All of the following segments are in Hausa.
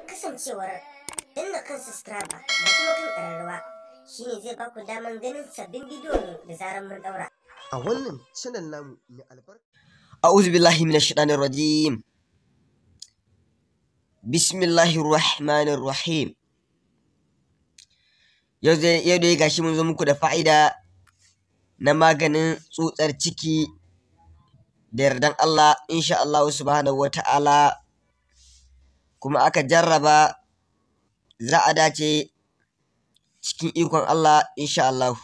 kasancewar danna kan subscriber da kuma kan ƙararrawa shine zai baku daman ganin sabbin bidiyon da zaran mun daura a wannan channel namu mai albarka. A'udhu billahi minash shaitanir rajim. Bismillahir rahmanir rahim. Yau dai gashi mun zo muku da fa'ida na maganin tsutsar ciki da yardan Allah insha Allah subhanahu wata'ala, kuma aka jarraba za a dace cikin ikon Allah insha Allah.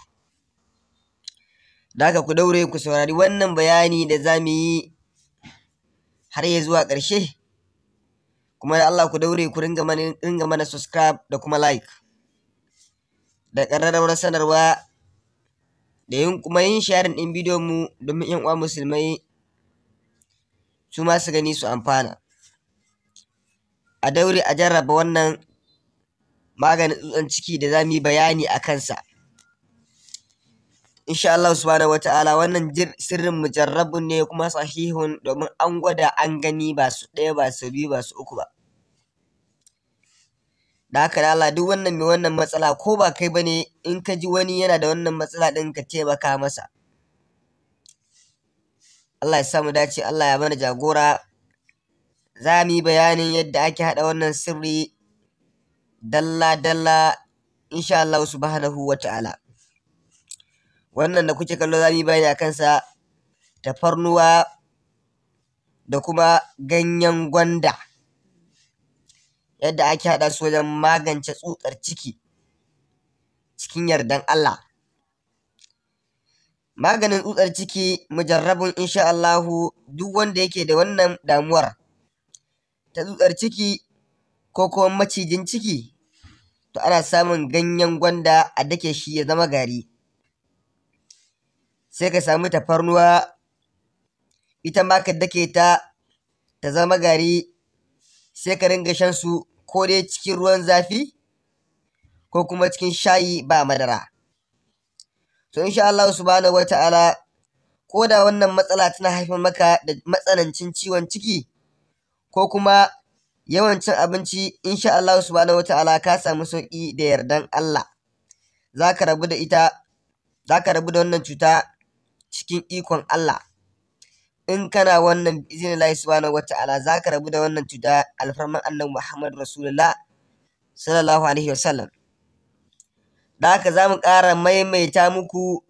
Da haka ku daure ku saurari wannan bayani da za mu yi har ya zuwa ƙarshe, kuma da Allah ku daure ku ringa mana subscribe da kuma like da ƙararrawar sanarwa da kuma yin sharing ɗin bidiyon mu domin 'yan uwa musulmai su ma su gani su amfana. A daure a jarraba wannan maganin tsutsan ciki da za mu yi bayani a kansa insha Allah subhanahu wata'ala. Wannan sirrin mujarrabun ne kuma sahihun, domin an gwada an gani ba su ɗaya ba su biyu ba su uku ba. Da haka da Allah duk wannan mai wannan matsala ko ba kai bane, in ka ji wani yana da wannan matsala ɗin ka taimaka masa. Allah ya sa mu dace, Allah ya mana jagora. Za mu yi bayanin yadda ake haɗa wannan sirri dalla-dalla insha Allah subhanahu wata'ala. Wannan da kuke kallo za mu yi bayani a kansa tafarnuwa da kuma ganyen gwanda, yadda ake haɗa su wajen magance tsutsar ciki cikin yardan Allah. Maganin tsutsar ciki mujarrabun insha Allahu, duk wanda yake da wannan damuwar ta tsutsar ciki ko kuma macijin ciki, to ana samun ganyen gwanda a dake shi ya zama gari. Sai ka samu tafarnuwa, ita ma ka dake ta zama gari, sai ka ringa shan su ko dai cikin ruwan zafi ko kuma cikin shayi ba madara. To insha Allah subhanahu wata'ala, ko da wannan matsala tana haifar maka da matsanancin ciwon ciki ko kuma yawan cin abinci, insha Allah subhanahu wata'ala ka samu sauƙi da yardan Allah. Za ka rabu da wannan cuta cikin ikon Allah. In kana wannan izinin subhanahu wata'ala za ka rabu da wannan cuta alfarman annabi Muhammad Rasulullah sallallahu alaihi wasallam. Da haka za mu ƙara maimaita muku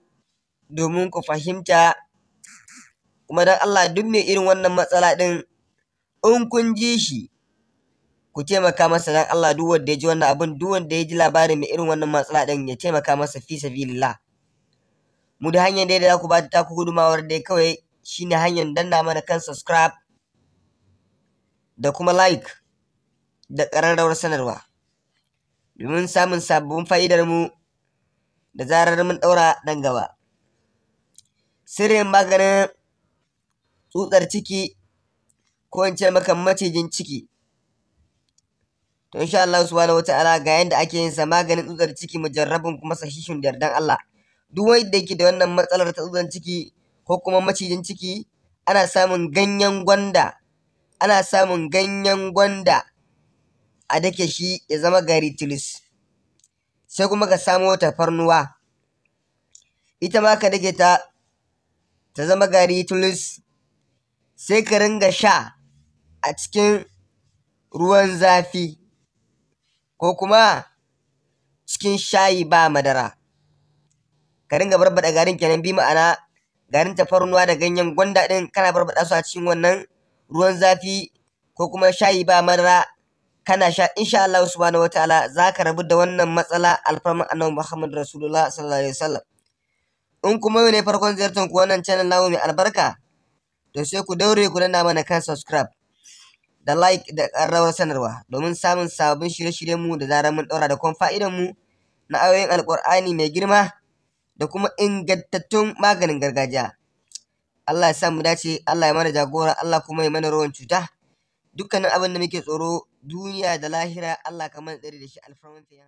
domin ku fahimta, kuma don Allah duk mai irin wannan matsala ɗin, in kun ji shi ku taimaka masa don Allah. Duk wanda ya ji wannan abin, duk wanda ya ji labarin mai irin wannan matsala ɗin, ya taimaka masa fi sabilillah. Mu da hanyar da za ku ba ta taku gudumawar dai kawai shine hanyar danna mana kan subscribe da kuma like da ƙararrawar sanarwa, domin samun sabbin fa'idar mu da zarar mun ɗaura nan gaba. Sirrin maganin tsutsar ciki ko in ce maka macijin ciki, to insha Allah subhanahu wata'ala ga yanda ake yin sa. Maganin tsutsar ciki mujarrabun kuma sahihun da yardan Allah. Duk wanda yake da wannan matsalar ta tsutsar ciki ko kuma macijin ciki, ana samun ganyen gwanda a dake shi ya zama gari tilis. Sai kuma ka samo tafarnuwa, ita ma ka dake ta zama gari tilis, sai ka ringa sha a cikin ruwan zafi ko kuma cikin shayi ba madara. Ka ringa barbaɗa garin kenan, bi ma'ana garin tafarnuwa da ganyen gwanda ɗin kana barbaɗa su a cikin wannan ruwan zafi ko kuma shayi ba madara, kana sha insha Allah subhanahu wataala za ka rabu da wannan matsala alfarman annabi Muhammad Rasulullah sallallahu alaihi wasallam. In kuma yau ne farkon ziyartar ku wannan channel namu mai albarka, to sai ku daure ku danna mana kan subscribe da like da ƙararrawar sanarwa, domin samun sababbin shirye-shiryen mu da zarar mun ɗaura, da kuma fa'idan mu na ayoyin alƙur'ani mai girma da kuma ingantattun maganin gargajiya. Allah ya sa mu dace, Allah ya mana jagora, Allah kuma ya mana rawan cuta. Dukkanin abin da muke tsoro duniya da lahira, Allah ka mana tsari da shi alfarman fiye.